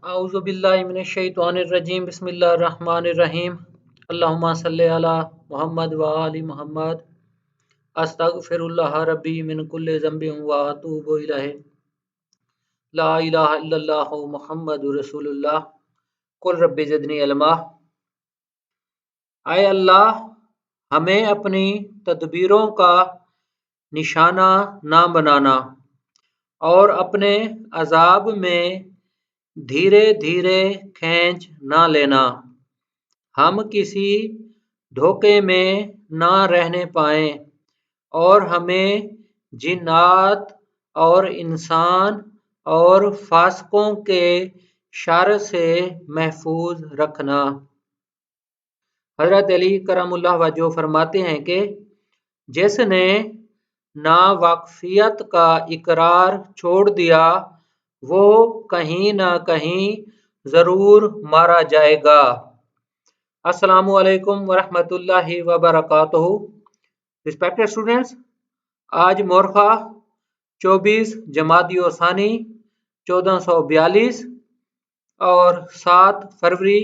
औज़ु बिल्लाहि मिनश शैतानिर रजीम बिस्मिल्लाहिर रहमानिर रहीम अल्लाहुम्मा सल्लि अला मुहम्मद व आलि मुहम्मद अस्तगफिरुल्लाह रब्बी मिन कुल्लि ज़ंबिन व अतूबु इलैहि ला इलाहा इल्लल्लाहु मुहम्मदुर रसूलुल्लाह कुल रब्बि ज़िदनी इल्मा। आए अल्लाह, हमें अपनी तदबीरों का निशाना ना बनाना और अपने अजाब में धीरे धीरे खींच ना लेना। हम किसी धोखे में ना रहने पाएं और हमें जिन्नात और इंसान और फासिकों के शर से महफूज रखना। हज़रत अली करमुल्लाह वजह फरमाते हैं कि जिसने नावाकफियत का इकरार छोड़ दिया वो कहीं ना कहीं ज़रूर मारा जाएगा। अस्सलामु अलैकुम वरहमतुल्लाहि वबरकातुहू। रिस्पेक्टेड स्टूडेंट्स, आज मोरखा 24 जमादी सानी 1442 और 7 फरवरी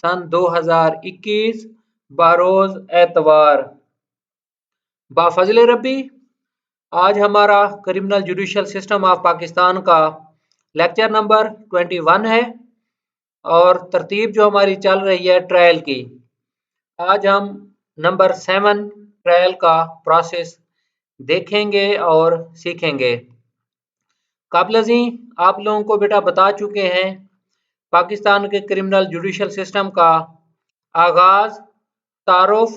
सन 2021 बारोज एतवार। बाफजल रब्बी आज हमारा criminal judicial system of Pakistan का लेक्चर नंबर 21 है और तरतीब जो हमारी चल रही है ट्रायल की। आज हम नंबर 7 ट्रायल का प्रोसेस देखेंगे और सीखेंगे। काबलजी आप लोगों को बेटा बता चुके हैं पाकिस्तान के क्रिमिनल जुडिशल सिस्टम का आगाज, तारुफ,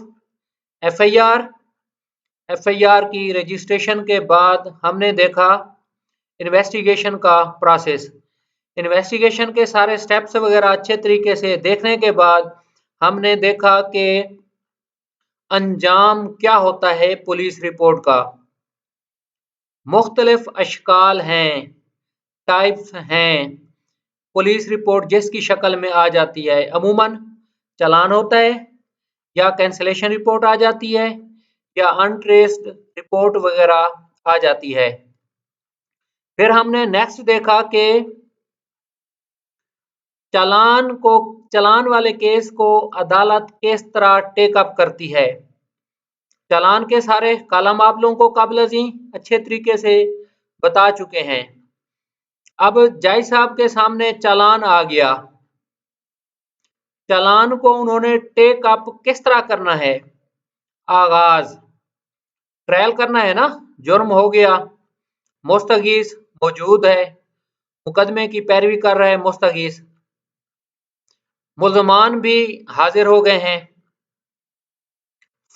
एफआईआर की रजिस्ट्रेशन के बाद हमने देखा इन्वेस्टिगेशन का प्रोसेस। इन्वेस्टिगेशन के सारे स्टेप्स वगैरह अच्छे तरीके से देखने के बाद हमने देखा कि अंजाम क्या होता है पुलिस रिपोर्ट का। मुख्तलिफ अशकाल हैं, टाइप्स हैं। पुलिस रिपोर्ट जिसकी शक्ल में आ जाती है अमूमन चालान होता है या कैंसिलेशन रिपोर्ट आ जाती है या अनट्रेस्ड रिपोर्ट वगैरह आ जाती है। फिर हमने नेक्स्ट देखा कि चालान वाले केस को अदालत किस तरह टेकअप करती है। चालान के सारे कॉलम आप लोगों को काबिल अच्छे तरीके से बता चुके हैं। अब जज साहब के सामने चालान आ गया, चालान को उन्होंने टेक अप किस तरह करना है। आगाज ट्रायल करना है ना, जुर्म हो गया, मुस्तगीस मौजूद है, मुकदमे की पैरवी कर रहे हैं मुस्तगीस, मुल्जमान भी हाजिर हो गए हैं,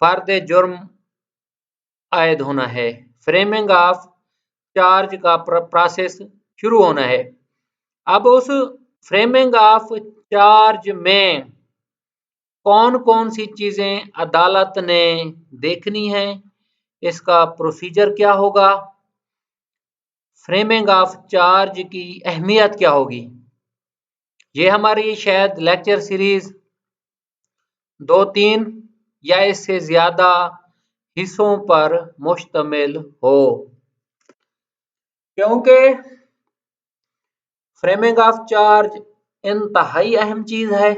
फर्द जुर्म आयद होना है, फ्रेमिंग ऑफ चार्ज का प्रोसेस शुरू होना है। अब उस फ्रेमिंग ऑफ चार्ज में कौन कौन सी चीजें अदालत ने देखनी है, इसका प्रोसीजर क्या होगा, फ्रेमिंग ऑफ चार्ज की अहमियत क्या होगी। ये हमारी शायद लेक्चर सीरीज 2-3 या इससे ज्यादा हिस्सों पर मुश्तमिल हो, क्योंकि फ्रेमिंग ऑफ चार्ज इंतहाई अहम चीज है,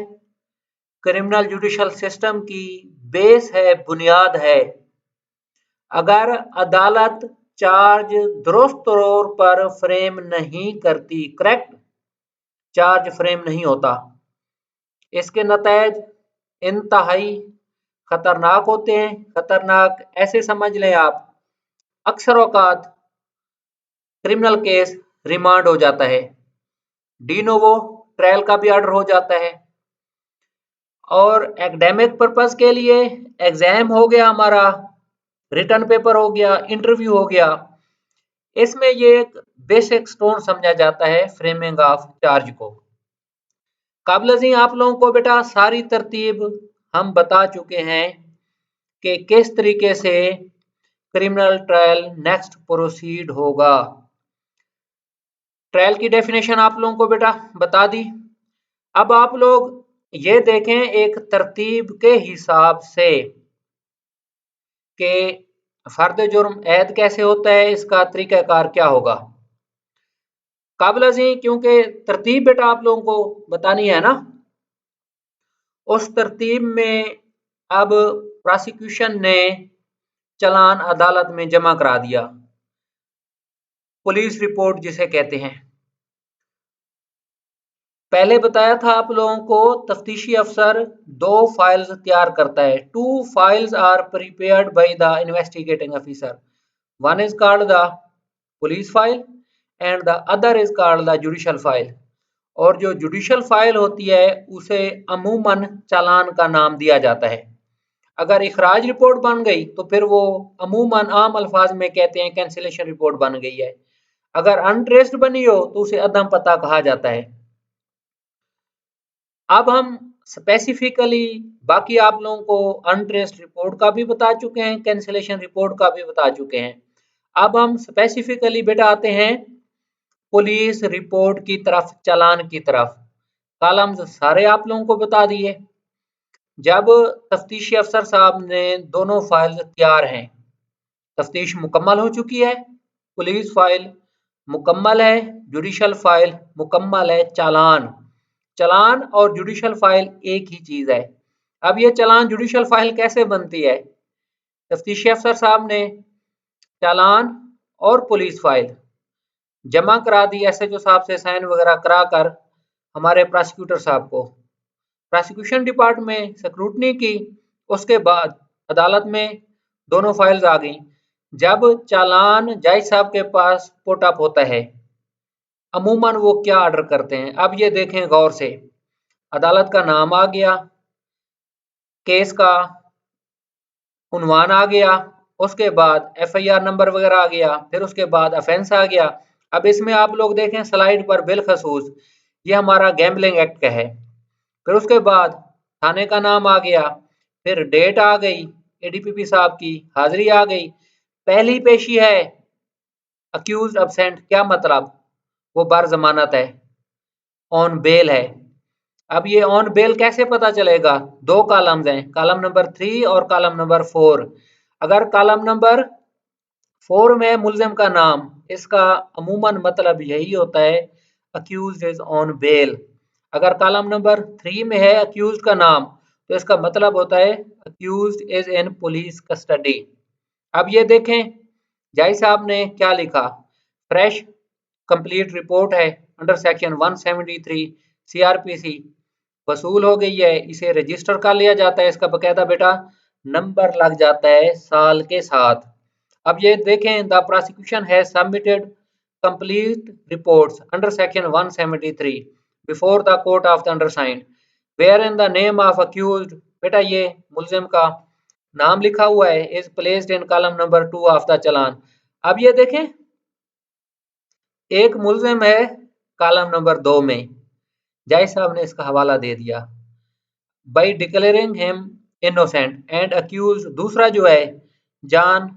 क्रिमिनल जुडिशल सिस्टम की बेस है, बुनियाद है। अगर अदालत चार्ज दुरुस्त तौर पर फ्रेम नहीं करती, करेक्ट चार्ज फ्रेम नहीं होता, इसके नतीजे इंतहाई खतरनाक होते हैं। खतरनाक ऐसे समझ लें आप, अक्सर औकात क्रिमिनल केस रिमांड हो जाता है, डी नोवो ट्रायल का भी ऑर्डर हो जाता है, और एकेडमिक पर्पस के लिए एग्जाम हो गया हमारा, रिटर्न पेपर हो गया, इंटरव्यू हो गया। इसमें ये एक बेसिक स्टोन समझा जाता है फ्रेमिंग ऑफ चार्ज को। काबिल आप लोगों को बेटा सारी तरतीब हम बता चुके हैं कि किस तरीके से क्रिमिनल ट्रायल नेक्स्ट प्रोसीड होगा। ट्रायल की डेफिनेशन आप लोगों को बेटा बता दी। अब आप लोग ये देखें एक तरतीब के हिसाब से कि फर्द जुर्म ऐद कैसे होता है, इसका तरीकाकार क्या होगा। काबिल अज़ीम, क्योंकि तरतीब बेटा आप लोगों को बतानी है ना, उस तरतीब में अब प्रोसिक्यूशन ने चालान अदालत में जमा करा दिया, पुलिस रिपोर्ट जिसे कहते हैं। पहले बताया था आप लोगों को, तफ्तीशी अफसर 2 फाइल्स तैयार करता है। 2 files are prepared by the investigating officer. One is called the police file and the other is called the judicial file. और जो जुडिशियल फाइल होती है उसे अमूमन चालान का नाम दिया जाता है। अगर इखराज रिपोर्ट बन गई तो फिर वो अमूमन आम अल्फाज में कहते हैं कैंसिलेशन रिपोर्ट बन गई है। अगर अनट्रेस्ड बनी हो तो उसे अदम पता कहा जाता है। अब हम स्पेसिफिकली बाकी आप लोगों को अनट्रेस्ड रिपोर्ट का भी बता चुके हैं, कैंसिलेशन रिपोर्ट का भी बता चुके हैं। अब हम स्पेसिफिकली बेटा आते हैं पुलिस रिपोर्ट की तरफ, चालान की तरफ। कॉलम्स सारे आप लोगों को बता दिए। जब तफ्तीशी अफसर साहब ने दोनों फाइल तैयार हैं, तफ्तीश मुकम्मल हो चुकी है, पुलिस फाइल मुकम्मल है, जुडिशियल फाइल मुकम्मल है, चालान चालान और जुडिशियल फाइल एक ही चीज है। अब ये चालान जुडिशियल फाइल कैसे बनती है? तफ्तीशी अफसर साहब ने चालान और पुलिस फाइल जमा करा दी एसएचओ साहब से साइन वगैरह करा कर हमारे प्रोसिक्यूटर साहब को। प्रोसिक्यूशन डिपार्टमेंट स्क्रूटनी की, उसके बाद अदालत में दोनों फाइल्स आ गई। जब चालान जज साहब के पास पुट अप होता है, अमूमन वो क्या ऑर्डर करते हैं, अब ये देखें गौर से। अदालत का नाम आ गया, केस का उन्वान आ गया, उसके बाद एफआईआर नंबर वगैरह आ गया, फिर उसके बाद ऑफेंस आ गया। अब इसमें आप लोग देखें स्लाइड पर बिलखसूस ये हमारा गैम्बलिंग एक्ट का है। फिर उसके बाद थाने का नाम आ गया, फिर डेट आ गई, एडीपीपी साहब की हाजिरी आ गई, पहली पेशी है, अक्यूज अब्सेंट, क्या मतलब? वो बार जमानत है, ऑन बेल है। अब ये ऑन बेल कैसे पता चलेगा? 2 कॉलम्स हैं, कॉलम नंबर 3 और कॉलम नंबर 4। अगर कॉलम नंबर 4 में मुल्जिम का नाम, इसका अमूमन मतलब यही होता है अक्यूज्ड इज ऑन बेल। अगर कॉलम नंबर 3 में है अक्यूज्ड का नाम, तो इसका मतलब होता है accused is in police custody. अब ये देखें जज साहब ने क्या लिखा, फ्रेश कंप्लीट रिपोर्ट है अंडर सेक्शन 173 सीआरपीसी वसूल हो गई है, इसे रजिस्टर कर लिया जाता है, इसका बकायदा बेटा नंबर लग जाता है साल के साथ। अब ये देखें the prosecution has submitted complete reports under section 173 before the court of the undersigned wherein the name of accused, बेटा ये मुल्जिम का नाम लिखा हुआ है, is placed in column number 2 of the challan. अब ये देखें एक मुल्जिम है कॉलम नंबर 2 में, जज साहब ने इसका हवाला दे दिया by declaring him innocent and accuse, दूसरा जो है Jan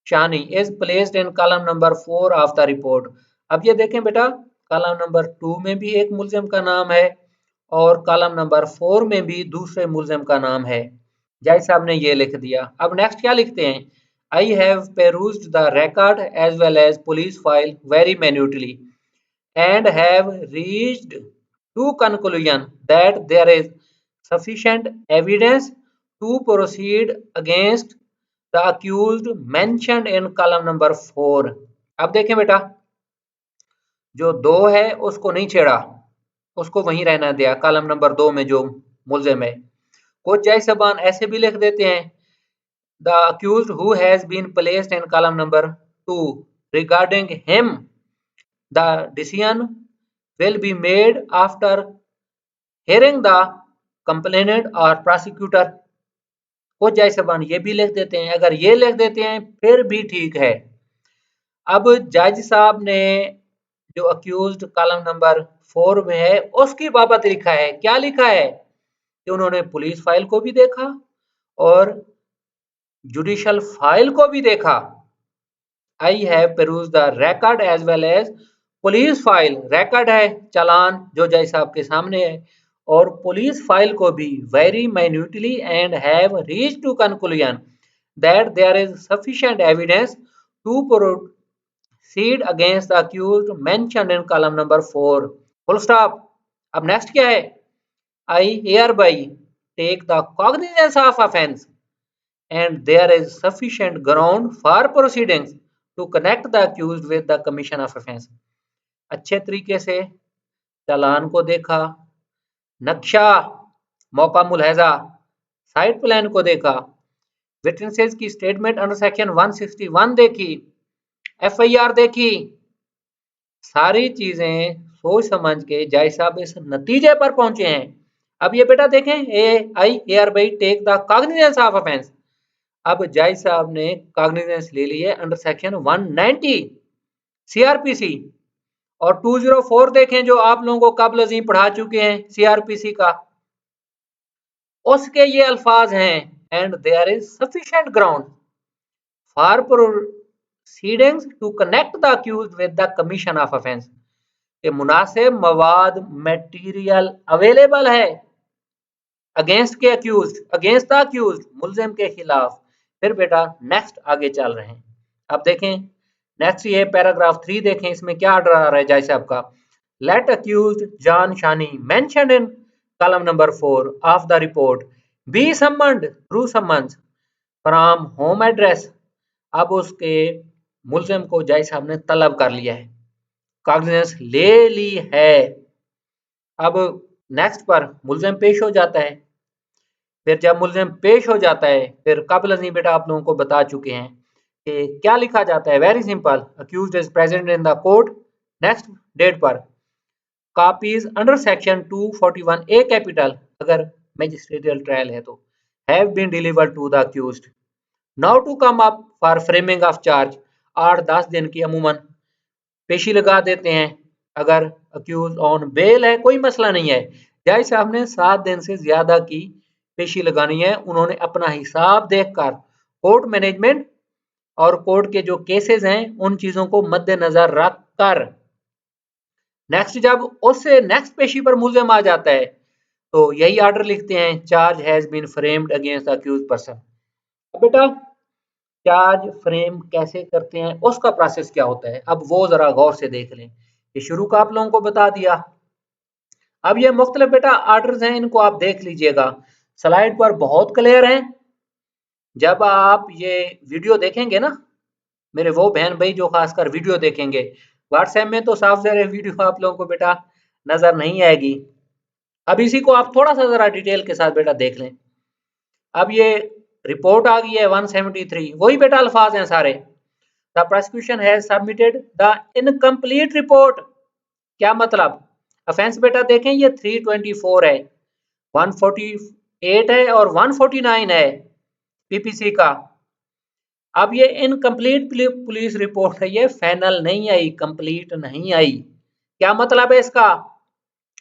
Shani is placed in column number 4 of the report. अब ये देखें बेटा कॉलम नंबर 2 में भी एक मुल्जिम का नाम है और कॉलम नंबर 4 में भी दूसरे मुल्जिम का नाम है। जज साहब ने ये लिख दिया। अब नेक्स्ट क्या लिखते हैं, I have perused the record as well as police file very minutely and have reached to conclusion that there is sufficient evidence to proceed against the accused mentioned in column number 4। अब देखें बेटा जो 2 है उसको नहीं छेड़ा, उसको वहीं रहना दिया कॉलम नंबर 2 में जो मुल्जिम है। कुछ जज साहबान ऐसे भी लिख देते हैं the accused who has been placed in column number 2 regarding him the decision will be made after hearing the complainant or prosecutor। कुछ जज साहबान ये भी लिख देते हैं, अगर ये लिख देते हैं फिर भी ठीक है। अब जज साहब ने जो अक्यूज्ड कॉलम नंबर 4 में है उसकी बाबत लिखा है, क्या लिखा है कि उन्होंने पुलिस फाइल को भी देखा और जुडिशियल फाइल को भी देखा। I have peruse the record as well as police file, record है चालान जो जज साहब के सामने है, और पुलिस फाइल को भी very minutely and have reached to conclusion that there is sufficient evidence to proceed against the accused mentioned in column number 4. Full stop. अब नेक्स्ट क्या है? I hereby take the cognizance of offense and there is sufficient ground for proceedings to connect the accused with the commission of offense. अच्छे तरीके से चालान को देखा, नक्शा, मौका मुलहजा, साइट प्लान को देखा, विटनेसेस की स्टेटमेंट अंडर सेक्शन 161 देखी, एफआईआर देखी, सारी चीजें सोच समझ के जज साहब इस नतीजे पर पहुंचे हैं। अब ये बेटा देखें, I hereby take the cognizance of offence. अब जज साहब ने कॉग्निजेंस ले ली है अंडर सेक्शन 190 सीआरपीसी और 204 देखें जो आप लोगों को कबल अजीम पढ़ा चुके हैं सीआरपीसी का, उसके ये अल्फाज हैं, and there is sufficient ground for proceedings to connect the accused with the commission of offence, के मुनासिब मवाद मटेरियल अवेलेबल है अगेंस्ट के अक्यूज्ड, अगेंस्ट द अक्यूज्ड, मुल्जिम के खिलाफ। फिर बेटा नेक्स्ट आगे चल रहे हैं। अब देखें नेक्स्ट ये पैराग्राफ 3 देखें, इसमें क्या ऑर्डर आ रहा है जज साहब का। Let accused John Shani mentioned in column number 4 of the report be summoned through summons from home address. अब उसके मुल्जिम को जज साहब ने तलब कर लिया है, कॉग्निजेंस ले ली है। अब नेक्स्ट पर मुल्जिम पेश हो जाता है। फिर जब मुल्जिम पेश हो जाता है, फिर कबल नहीं बेटा आप लोगों को बता चुके हैं कि क्या लिखा जाता है। Very simple, accused is present in the court, next date पर copies under section 241 A capital, अगर मैजिस्ट्रेटियल ट्रायल है तो, have been delivered to the accused now to come up for framing of charge. 8-10 दिन की अमूमन पेशी लगा देते हैं। अगर अक्यूज ऑन बेल है कोई मसला नहीं है, जज साहब ने 7 दिन से ज्यादा की पेशी लगानी है। उन्होंने अपना हिसाब देखकर कोर्ट मैनेजमेंट और कोर्ट के जो केसेस हैं उन चीजों को मद्देनजर रखकर नेक्स्ट जब उससे नेक्स्ट पेशी पर मुल्जिम आ जाता है तो यही ऑर्डर लिखते हैं, charge has been framed against the accused person. बेटा चार्ज फ्रेम कैसे करते हैं, उसका प्रोसेस क्या होता है, अब वो जरा गौर से देख लें। ये शुरू का आप लोगों को बता दिया। अब ये मुख्तलिफ बेटा ऑर्डर्स हैं, इनको आप देख लीजिएगा, स्लाइड पर बहुत क्लियर हैं। जब आप ये वीडियो देखेंगे ना, मेरे वो बहन भाई जो खासकर वीडियो देखेंगे, व्हाट्सएप में तो साफ ज़रा वीडियो आप लोगों को बेटा नजर नहीं आएगी। अब इसी को आप थोड़ा सा जरा डिटेल के साथ बेटा देख लें। अब ये रिपोर्ट आ गई है 173, वही बेटा अल्फाज हैं सारे। The prosecution has submitted the incomplete report. क्या मतलब, ऑफेंस बेटा देखें ये 324 है, 148 है और 149 है पीपीसी का। अब ये इनकम्प्लीट पुलिस रिपोर्ट है, ये फाइनल नहीं आई, कंप्लीट नहीं आई। क्या मतलब है इसका,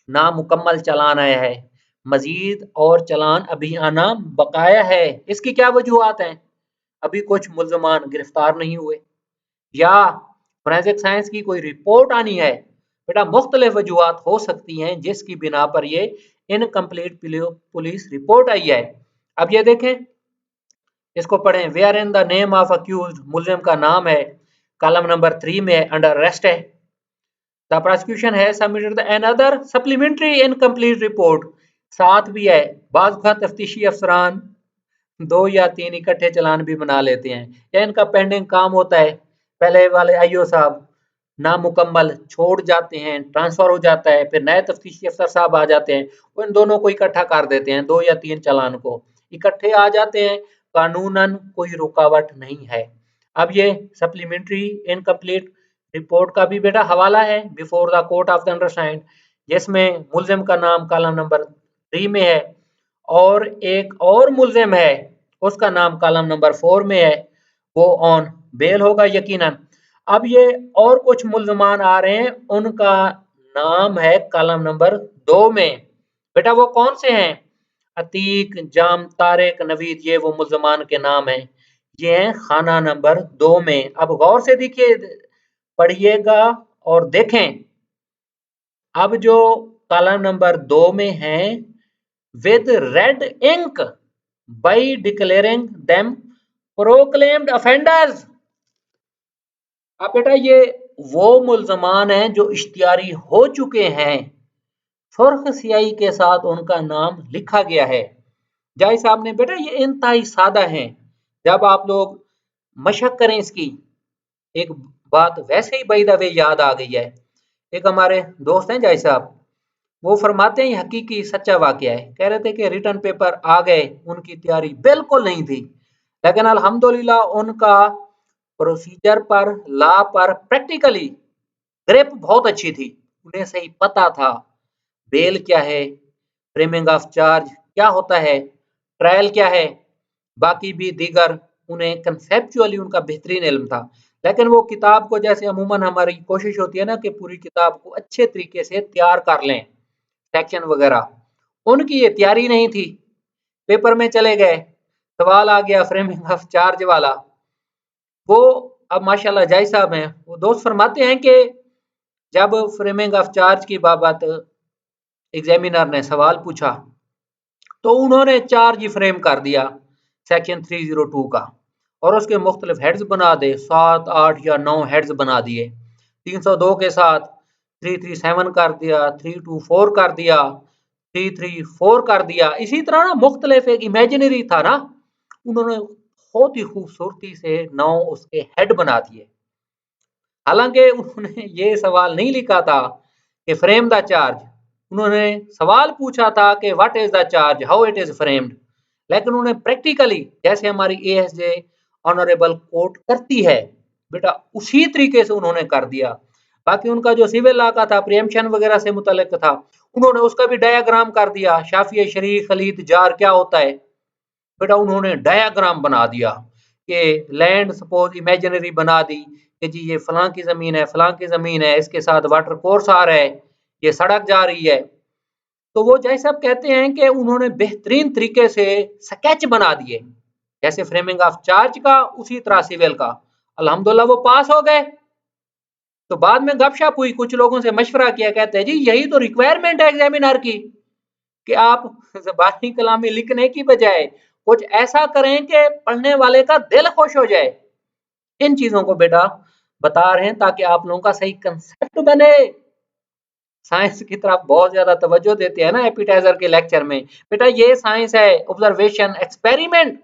ना मुकम्मल चालान आया है, मजीद और चालान अभी आना बकाया है। इसकी क्या वजूहत हैं, अभी कुछ मुल्जमान गिरफ्तार नहीं हुए, या फोरेंसिक साइंस की कोई रिपोर्ट आनी है। बेटा मुख्तलिफ वजूहत हो सकती हैं जिसकी बिना पर ये इनकम्प्लीट पुलिस रिपोर्ट आई है। अब ये देखें, इसको पढ़ें। Wherein the name of accused, मुल्जिम का नाम है, कॉलम नंबर 3 में अंडर अरेस्ट है। द प्रोसिक्यूशन है submitted another supplementary incomplete report, साथ भी है। बाज़ तफ्तीशी अफसरान 2 या 3 इकट्ठे चालान भी बना लेते हैं, या इनका पेंडिंग काम होता है, पहले वाले आईओ साहब नामुकम्मल छोड़ जाते हैं, ट्रांसफर हो जाता है, फिर नए तफ्तीशी अफसर साहब आ जाते हैं, वो इन दोनों को इकट्ठा कर देते हैं, 2 या 3 चालान को इकट्ठे आ जाते हैं, कानूनन कोई रुकावट नहीं है। अब ये सप्लीमेंट्री इनकम्प्लीट रिपोर्ट का भी बेटा हवाला है before the court of the undersigned, जिसमें मुल्जिम का नाम कॉलम नंबर 3 में है और एक और मुल्जिम है उसका नाम कॉलम नंबर 4 में है, वो ऑन बेल होगा यकीनन। अब ये और कुछ मुल्जमान आ रहे हैं, उनका नाम है कॉलम नंबर 2 में। बेटा वो कौन से हैं, अतीक, जाम, तारिक, नवीद, ये वो मुल्जमान के नाम हैं, ये हैं खाना नंबर 2 में। अब गौर से देखिए, पढ़िएगा और देखें। अब जो कॉलम नंबर 2 में हैं, with red ink by declaring them proclaimed offenders. अब बेटा ये वो मुल्जमान हैं जो इश्तियारी हो चुके हैं, सुर्ख स्याही के साथ उनका नाम लिखा गया है। जाहिर साहब ने बेटा ये इंतहाई सादा है, जब आप लोग मशक करें इसकी। एक बात वैसे ही बाय द वे याद आ गई है। एक हमारे दोस्त हैं जाहिर साहब, वो फरमाते हैं हकीकी सच्चा वाकया है। कह रहे थे कि रिटर्न पेपर आ गए, उनकी तैयारी बिल्कुल नहीं थी, लेकिन अल्हम्दुलिल्लाह उनका प्रोसीजर पर, लॉ पर प्रैक्टिकली ग्रिप बहुत अच्छी थी। उन्हें सही पता था बेल क्या है, फ्रेमिंग ऑफ चार्ज क्या होता है, ट्रायल क्या है, बाकी भी दीगर उन्हें कंसेप्चुअली उनका बेहतरीन इल्म था। लेकिन वो किताब को, जैसे अमूमन हमारी कोशिश होती है ना कि पूरी किताब को अच्छे तरीके से तैयार कर लें, सेक्शन वगैरह, उनकी ये तैयारी नहीं थी। पेपर में चले गए, सवाल आ गया फ्रेमिंग ऑफ चार्ज वाला। वो अब माशाल्लाह जाय साहब हैं, वो दोस्त फरमाते हैं कि जब फ्रेमिंग ऑफ चार्ज की बाबत एग्जामिनर ने सवाल पूछा तो उन्होंने चार्ज ही फ्रेम कर दिया सेक्शन 302 का, और उसके मुख्तलिफ हेड्स बना दे, 7, 8 या 9 हेड्स बना दिए। 302 के साथ 337 कर दिया, 324 कर दिया, 334 कर दिया। इसी तरह ना मुख्तलिफ, एक इमेजिनरी था ना, उन्होंने बहुत ही खूबसूरती से 9 उसके हेड बना दिए। हालांकि उन्होंने ये सवाल नहीं लिखा था कि फ्रेम द चार्ज, उन्होंने सवाल पूछा था कि what is the charge, how it is framed. लेकिन उन्होंने प्रैक्टिकली, जैसे हमारी एएसजे ऑनरेबल कोर्ट करती है बेटा, उसी तरीके से उन्होंने कर दिया। बाकी उनका जो सिविल लॉ का था, प्रियम्पशन वगैरह से मुतल्लिक था, उन्होंने उसका भी डायग्राम कर दिया। शाफिया, शरीक, खलीत, जार क्या होता है बेटा, उन्होंने डायग्राम बना दिया कि लैंड सपोज इमेजिनरी बना दी कि जी ये फलां की जमीन है, फलां की जमीन है, इसके साथ वाटर कोर्स आ रहा है, ये सड़क जा रही है। तो वो जैसे आप कहते हैं कि उन्होंने बेहतरीन तरीके से स्केच बना दिए, जैसे फ्रेमिंग ऑफ चार्ज का उसी तरह सिविल का। अल्हम्दुलिल्लाह वो पास हो गए। तो बाद में गपशप हुई, कुछ लोगों से मशवरा किया, कहते हैं जी यही तो रिक्वायरमेंट है एग्जामिनर की कि आप ज़बानी कलामी लिखने की बजाय कुछ ऐसा करें कि पढ़ने वाले का दिल खुश हो जाए। इन चीजों को बेटा बता रहे हैं ताकि आप लोगों का सही कंसेप्ट बने। साइंस की तरफ बहुत ज्यादा तवज्जो देते हैं ना एपिटाइजर के लेक्चर में, बेटा ये साइंस है, ऑब्जर्वेशन, एक्सपेरिमेंट,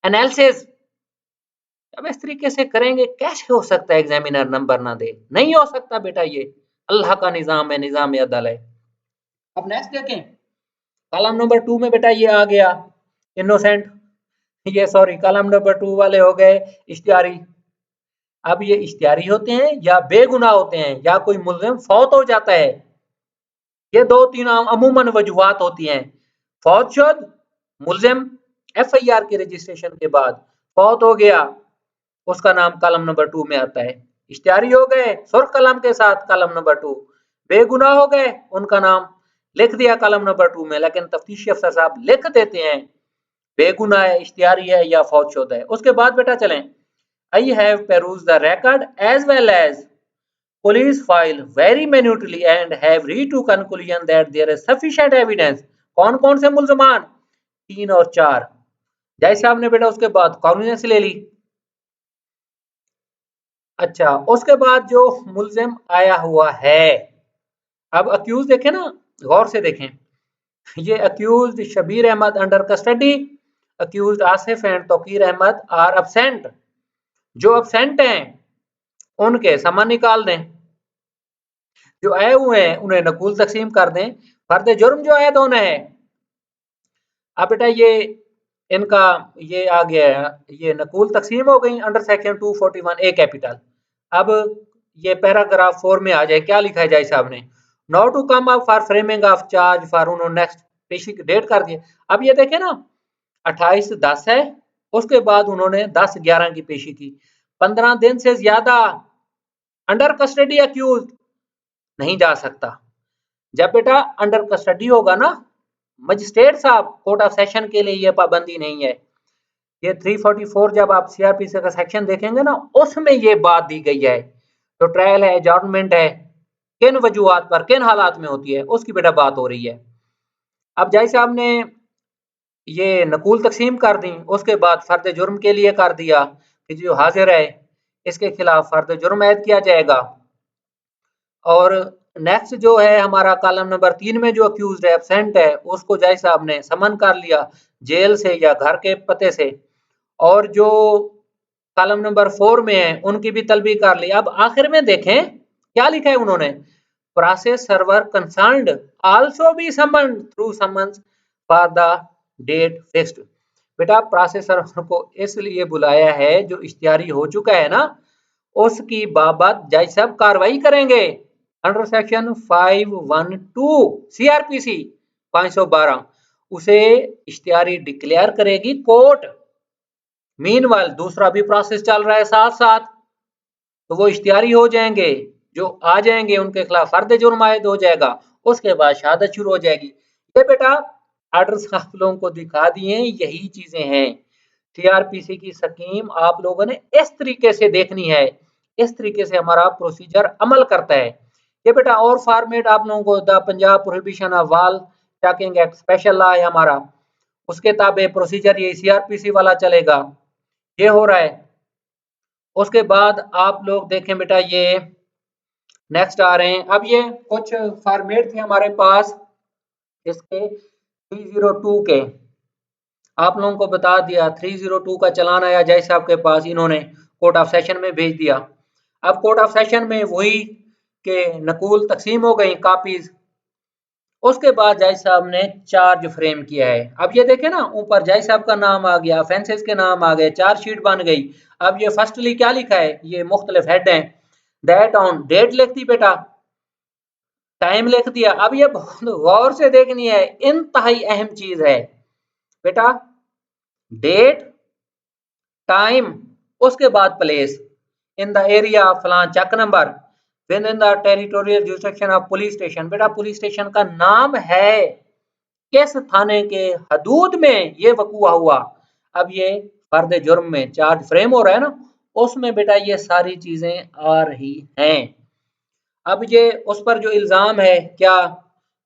एनालिसिस। अब इस तरीके से करेंगे कैसे हो सकता है एग्जामिनर नंबर ना दे? नहीं हो सकता बेटा, ये अल्लाह का निजाम है, निजाम अदल है। अब नेक्स्ट देखें, कॉलम नंबर 2 में बेटा ये आ गया इनोसेंट, ये सॉरी कॉलम नंबर 2 वाले हो गए इश्तियारी। अब ये इश्तियारी होते हैं या बेगुनाह होते हैं या कोई मुल्जिम फौत हो जाता है, ये 2-3 अमूमन वजूहात होती हैं। फौतशुद मुल्जिम एफआईआर के रजिस्ट्रेशन के बाद फौत हो गया, उसका नाम कॉलम नंबर 2 में आता है। इश्तियारी हो गए सुर्ख कलम के साथ कॉलम नंबर 2, बेगुनाह हो गए, उनका नाम लिख दिया कॉलम नंबर 2 में, लेकिन तफ्तीशी अफसर साहब लिख देते हैं बेगुनाह है, इश्तियारी है या फौतशुदा है। उसके बाद बेटा चलें, I have perused the record as well as police file very minutely and have reached to conclusion that there is sufficient evidence। कौन कौन से मुल्जमान? 3 और 4। जैसे आपने बेटा उसके बाद कॉग्निजेंस ले ली। अच्छा, उसके बाद जो मुल्जिम आया हुआ है, अब अक्यूज देखें ना, गौर से देखें। ये accuse Shabir Ahmed under custody, accuse Asif and Tauqeer Ahmed are absent. जो अब्सेंट हैं उनके समन निकाल दें, जो आए हुए हैं उन्हें नकूल तकसीम कर दें। फर्द जुर्म जो आयद होना है, अब बेटा ये इनका ये आ गया है, ये नकूल तकसीम हो गई अंडर सेक्शन 241 ए कैपिटल। अब ये पैराग्राफ 4 में आ जाए, क्या लिखा है जाए साहब ने, no to come up for framing of charge for, उन्होंने नेक्स्ट पेशी की डेट कर दी। अब ये देखें ना, 28/10 है, उसके बाद उन्होंने 10/11 की पेशी की। 15 दिन से ज्यादा अंडर कस्टडी अक्यूज नहीं जा सकता। जब बेटा अंडर कस्टडी होगा ना, मजिस्ट्रेट साहब कोर्ट ऑफ सेशन के लिए यह पाबंदी नहीं है। ये 344 जब आप सीआरपीसी का सेक्शन देखेंगे ना, उसमें ये बात दी गई है। तो ट्रायल है, एडजॉर्नमेंट है, किन वजूहात पर, किन हालात में होती है, उसकी बेटा बात हो रही है। अब जैसे आपने ये नकूल तकसीम कर दी, उसके बाद फर्द जुर्म के लिए कर दिया कि जो हाजिर है इसके खिलाफ फर्द जुर्म ऐद किया जाएगा। और नेक्स्ट जो है हमारा कॉलम नंबर 3 में जो अक्यूज है एब्सेंट है उसको जज साहब ने समन कर लिया जेल से या घर के पते से, और जो कॉलम नंबर 4 में है उनकी भी तलबी कर ली। अब आखिर में देखें क्या लिखा है उन्होंने, process server concerned also be summon through summons for the date fixed. बेटा प्रोसेस सर्वर को इसलिए बुलाया है जो इश्तिहारी हो चुका है ना उसकी बाबत जज साहब कार्रवाई करेंगे अंडर सेक्शन 512 सीआरपीसी 512 उसे इश्तिहारी डिक्लेयर करेगी कोर्ट। मीनवाइल दूसरा भी प्रोसेस चल रहा है साथ साथ, तो वो इश्तिहारी हो जाएंगे, जो आ जाएंगे उनके खिलाफ फर्द जुर्म आयद हो जाएगा, उसके बाद शहादत शुरू हो जाएगी। ये बेटा आर्डर्स आप लोगों को दिखा दिए, यही चीजें हैं। सीआरपीसी की स्कीम आप लोगों ने इस तरीके से देखनी है, इस तरीके से हमारा प्रोसीजर अमल करता है। ये बेटा और फॉर्मेट आप लोगों को द पंजाब प्रोहिबिशन ऑफ वाल टैकिंग एक्ट स्पेशल लॉ है हमारा, उसके ताबे प्रोसीजर ये सीआरपीसी वाला चलेगा, ये हो रहा है। उसके बाद आप लोग देखें बेटा ये नेक्स्ट आ रहे हैं। अब ये कुछ फॉर्मेट थे हमारे पास इसके 302 के, आप लोगों को बता दिया 302 का चलान आया जज साहब के पास, इन्होंने कोर्ट ऑफ सेशन में भेज दिया। अब कोर्ट ऑफ सेशन में वही के नकूल तकसीम हो गई कापीज, उसके बाद जज साहब ने चार्ज फ्रेम किया है। अब ये देखें ना ऊपर जज साहब का नाम आ गया, ऑफेंसेस के नाम आ गए, चार्जशीट बन गई। अब ये फर्स्टली क्या लिखा है, ये मुख्तलिफ हेड हैं, दैट ऑन डेट लिख दी बेटा, टाइम लिख दिया। अब ये बहुत गौर से देखनी है, इंतहाई अहम चीज है बेटा, डेट टाइम उसके बाद प्लेस, इन द एरिया फलां चक number, within the territorial jurisdiction of police station. बेटा पुलिस स्टेशन का नाम है, किस थाने के हदूद में ये वकूआ हुआ। अब ये फर्द जुर्म में चार्ज फ्रेम हो रहा है ना, उसमें बेटा ये सारी चीजें आ रही हैं। अब ये उस पर जो इल्जाम है क्या,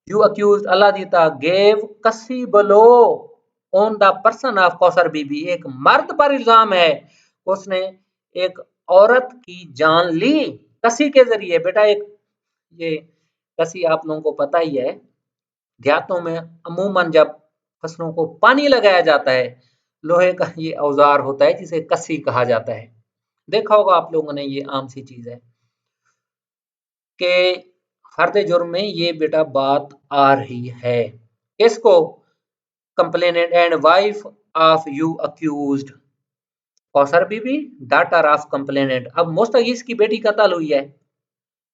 यू अक्यूज्ड अल्लादीता गेव कसी blow on the person of Kausar Bibi, एक मर्द पर इल्जाम है उसने एक औरत की जान ली कसी के जरिए। बेटा एक ये कसी आप लोगों को पता ही है, देहातों में अमूमन जब फसलों को पानी लगाया जाता है लोहे का ये औजार होता है जिसे कसी कहा जाता है, देखा होगा आप लोगों ने, ये आम सी चीज है कि फर्द जुर्म में ये बेटा बात आ रही है। इसको complainant and wife of you accused Kausar Bibi daughter of complainant, अब मुस्तगीस की बेटी कत्ल हुई है,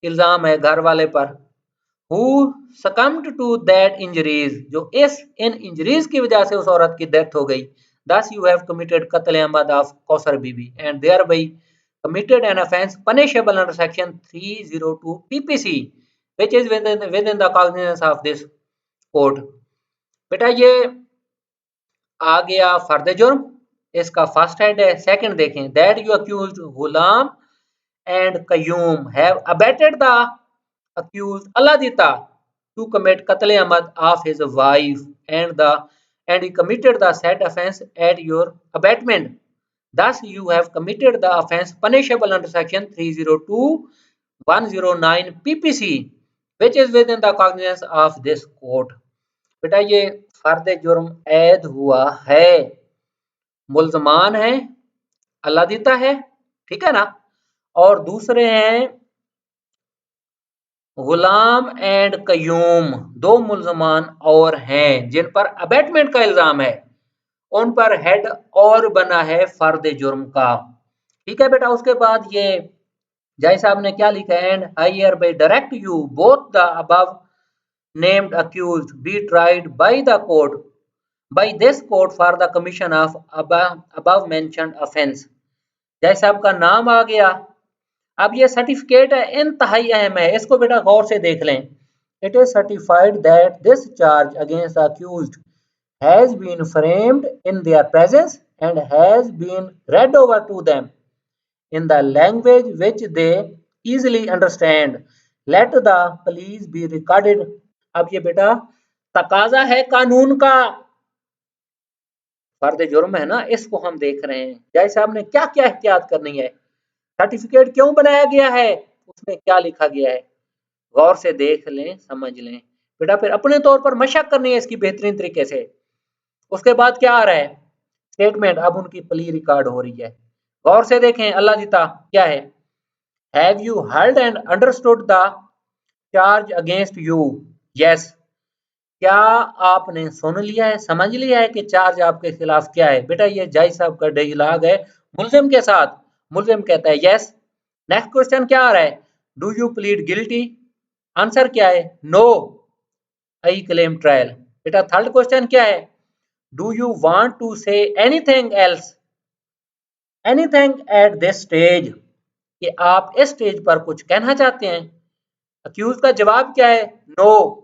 इल्जाम है घर वाले पर, who succumbed to that injuries, जो इन इंजरीज की वजह से उस औरत की डेथ हो गई। thus you have committed कत्ल Ahmad of Kausar Bibi and thereby committed an offence punishable under section 302 PPC which is within the cognizance of this court। बेटा ये आ गया फर्द जुर्म, इसका फर्स्ट हेड है। सेकंड देखें, that you accused Ghulam and Qayyum have abetted the accused Aladita to commit Qatl Ahmad of his wife and he committed the said offence at your abatement. Thus, you have committed the offence punishable under section 302 109 PPC, which is within the cognizance of this court। बेटा ये फर्द जुर्म ऐद हुआ है, मुल्जमान है, अलादीता है, ठीक है ना, और दूसरे हैं गुलाम एंड कयूम, दो मुल्जमान और हैं जिन पर अबेटमेंट का इल्जाम है, उन पर हेड और बना है फर्द जुर्म का, ठीक है बेटा। उसके बाद ये जज साहब ने क्या लिखा है, and I hereby direct you both the above named accused be tried by the court by this court for the commission of above mentioned offence. जज साहब का नाम आ गया। अब ये सर्टिफिकेट है, इंतहाई अहम है, इसको बेटा गौर से देख लें। It is certified that this charge against the accused has been framed in their presence and has been read over to them in the language which they easily understand, let the plea be recorded. अब ये बेटा तकाजा है कानून का, फर्द जुर्म है ना, इसको हम देख रहे हैं जज साहब ने क्या क्या एहतियात करनी है, सर्टिफिकेट क्यों बनाया गया है, उसमें क्या लिखा गया है। गौर से देख लें, समझ लें बेटा, फिर अपने तौर पर मशक करनी है इसकी बेहतरीन तरीके से। उसके बाद क्या आ रहा है स्टेटमेंट, अब उनकी प्ली रिकॉर्ड हो रही है। गौर से देखें, अल्लाह दीता क्या है, have you heard and understood the charge against you, yes, क्या आपने सुन लिया है, समझ लिया है कि चार्ज आपके खिलाफ क्या है। बेटा ये जज साहब का डायलॉग है मुल्जिम के साथ। मुल्जिम कहता है यस। नेक्स्ट क्वेश्चन क्या आ रहा है, do you plead guilty, answer क्या है, नो आई क्लेम ट्रायल। बेटा थर्ड क्वेश्चन क्या है, do you want to say anything else, anything at this stage, कि आप इस स्टेज पर कुछ कहना चाहते हैं। अक्यूज का जवाब क्या है, नो।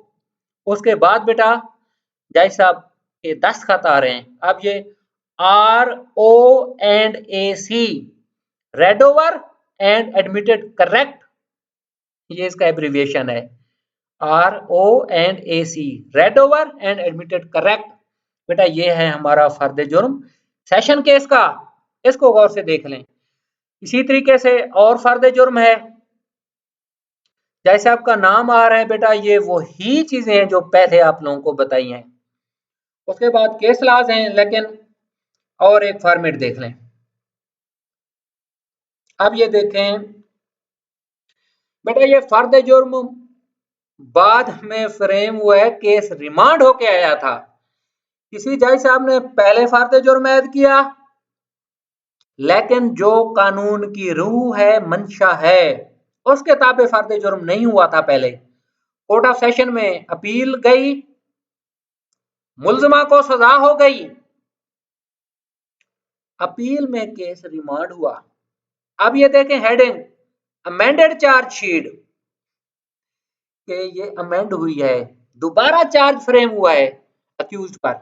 उसके बाद बेटा जज साहब के 10 खत आ रहे हैं। अब ये ROANDAC, red over and admitted correct, ये इसका एब्रिविएशन है, ROANDAC, red over and admitted correct. बेटा ये है हमारा फर्द जुर्म सेशन केस का, इसको गौर से देख लें। इसी तरीके से और फर्द जुर्म है, जैसे आपका नाम आ रहा है बेटा, ये वही चीजें हैं जो पहले आप लोगों को बताई हैं। उसके बाद केस लाज हैं, लेकिन और एक फॉर्मेट देख लें। अब ये देखें बेटा, ये फर्द जुर्म बाद में फ्रेम हुआ है, केस रिमांड होके आया था। किसी जज साहब ने पहले फर्द जुर्म ऐड किया, लेकिन जो कानून की रूह है, मंशा है, उसके ताबे फर्द जुर्म नहीं हुआ था पहले। कोर्ट ऑफ सेशन में अपील गई, मुल्जिमा को सजा हो गई, अपील में केस रिमांड हुआ। अब ये देखें हेडिंग, अमेंडेड चार्जशीट, कि ये अमेंड हुई है, दोबारा चार्ज फ्रेम हुआ है अक्यूज पर।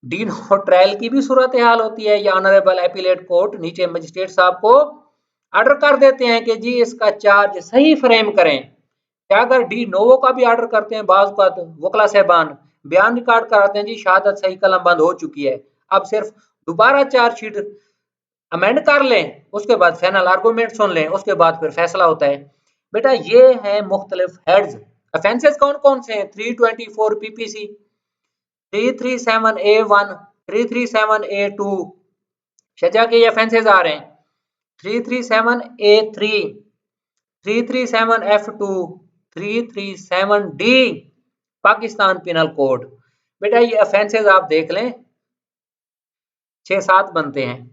डी नो ट्रायल की भी सूरत हाल होती है, या ऑनरेबल एपीलेट कोर्ट नीचे मजिस्ट्रेट साहब को ऑर्डर कर देते हैं कि जी इसका चार्ज सही फ्रेम करें। क्या अगर डी नोवो का भी ऑर्डर करते हैं, बाज का वकला साहबान बयान रिकॉर्ड कराते हैं, जी शहादत सही कलम बंद हो चुकी है, अब सिर्फ दोबारा चार्जशीट अमेंड कर लें, उसके बाद फाइनल आर्गूमेंट सुन लें, उसके बाद फिर फैसला होता है। बेटा ये है मुख्तलिफ हेड्स। ऑफेंसेस कौन कौन से हैं, 324 पीपीसी, 337A1, 337A2, शजा के ये ऑफेंसेस आ रहे हैं, 337A3, 337F2, 337D, Pakistan penal code. बेटा ये ऑफेंसेस आप देख लें 6-7 बनते हैं।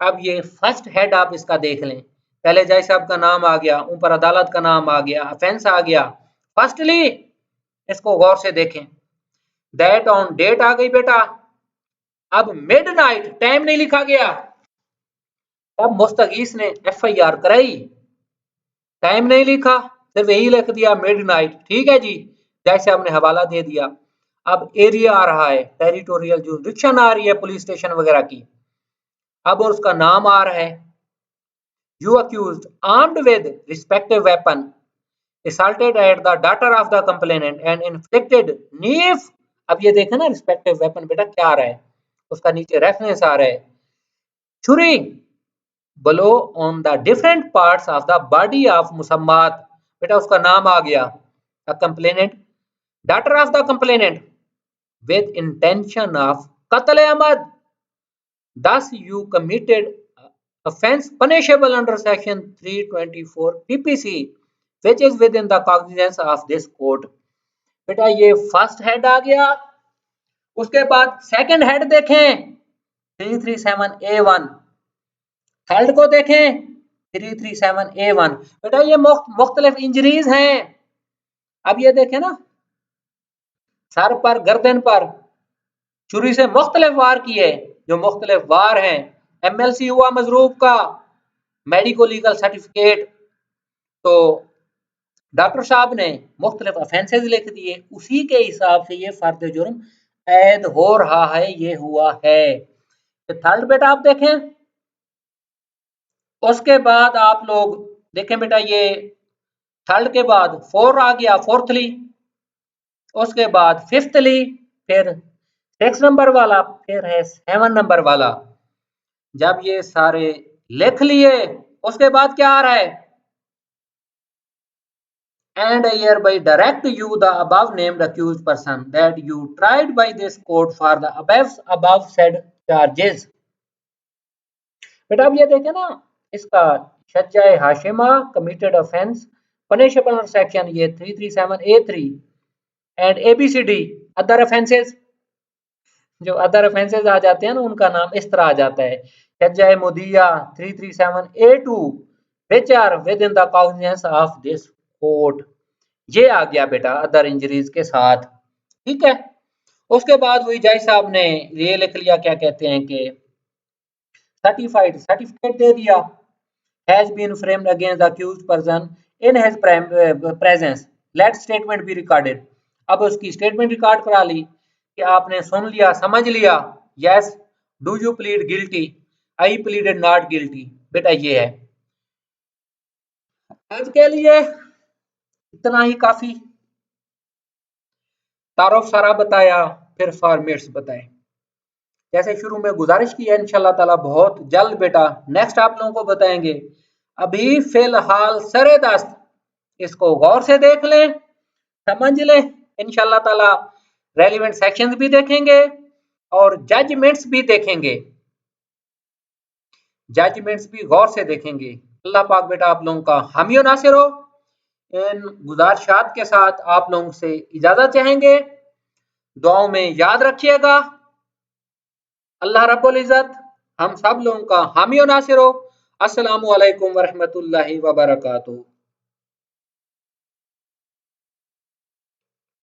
अब ये फर्स्ट हेड आप इसका देख लें, पहले जज साहब का नाम आ गया, ऊपर अदालत का नाम आ गया, ऑफेंस आ गया। फर्स्टली इसको गौर से देखें, दैट ऑन डेट आ गई बेटा। अब मिडनाइट टाइम नहीं लिखा गया, अब मुस्तगीस ने FIR कराई, टाइम नहीं लिखा, सिर्फ यही लिख दिया मिडनाइट, ठीक है जी, जैसे आपने हवाला दे दिया। अब एरिया आ रहा है, टेरिटोरियल जुरिडिक्शन आ रही है पुलिस स्टेशन वगैरह की। अब और उसका नाम आ रहा है, you accused armed with respective weapon assaulted at the daughter of the complainant and inflicted knif। अब ये देखें ना रिस्पेक्टिव वेपन बेटा क्या आ रहा है, उसका नीचे रेफरेंस आ रहा है, छुरी blow on the different parts of the body of मुसम्मात, बेटा उसका नाम आ गया, a complainant, daughter of the complainant with intention of qatl amad, thus you committed offense punishable under section 324 PPC which is within the cognizance of this court। बेटा ये first head आ गया। उसके बाद second head देखें 337A1, third को देखें 337A1। बेटा ये मुख्तलिफ इंजरीज हैं। अब ये देखें ना, सर पर गर्दन पर छुरी से मुख्तलिफ वार किए, जो मुख्तलिफ वार हैं। MLC हुआ मजरूब का, मेडिको लीगल सर्टिफिकेट, तो डॉक्टर साहब ने मुख्तलिफ ऑफेंसेस लिख दिए, उसी के हिसाब से ये फर्द जुर्म ऐद हो रहा है, ये हुआ है। तो थर्ड बेटा आप देखें, उसके बाद आप लोग देखें बेटा, ये थर्ड के बाद 4 आ गया, फोर्थली, उसके बाद फिफ्थली, फिर 6 नंबर वाला, फिर है 7 नंबर वाला। जब ये सारे लिख लिए, उसके बाद क्या आ रहा है, and I hereby direct you the above named accused person that you tried by this court for the above said charges. बेटा अब ये देखें ना, इसका शज्जाए हाशिमा committed offence punishable under section ये 337A3 and ABCD other offences, जो अदर ऑफेंसेस आ जाते हैं ना उनका नाम इस तरह आ जाता है शज्जाए मुदिया 337A2 which are within the cognizance of this court। ये आ गया बेटा अदर इंजरीज के साथ, ठीक है। उसके बाद वही जज साहब ने ये लिख लिया, क्या कहते हैं कि सर्टिफिकेट दे दिया, has been framed against the accused person in his presence, let statement be recorded। अब उसकी स्टेटमेंट रिकॉर्ड करा ली कि आपने सुन लिया, समझ लिया, yes do you plead guilty, I pleaded not guilty. बेटा ये है आज के लिए इतना ही काफी, तारुफ सारा बताया, फिर फॉर्मेट्स बताए। जैसे शुरू में गुजारिश की है, इंशाल्लाह ताला बहुत जल्द बेटा नेक्स्ट आप लोगों को बताएंगे। अभी फिलहाल सरे दस्त इसको गौर से देख लें, समझ लें, इंशाल्लाह ताला रेलिवेंट सेक्शंस भी देखेंगे और जजमेंट्स भी देखेंगे, जजमेंट्स भी गौर से देखेंगे। अल्लाह पाक बेटा आप लोगों का हामी और नासिर हो। इन गुजारिशात के साथ आप लोगों से इजाजत चाहेंगे, दुआओं में याद रखिएगा। अल्लाह रब्बुल इज्जत हम सब लोगों का हामी और नासिर हो। अस्सलामु अलैकुम व रहमतुल्लाहि व बरकातुहू।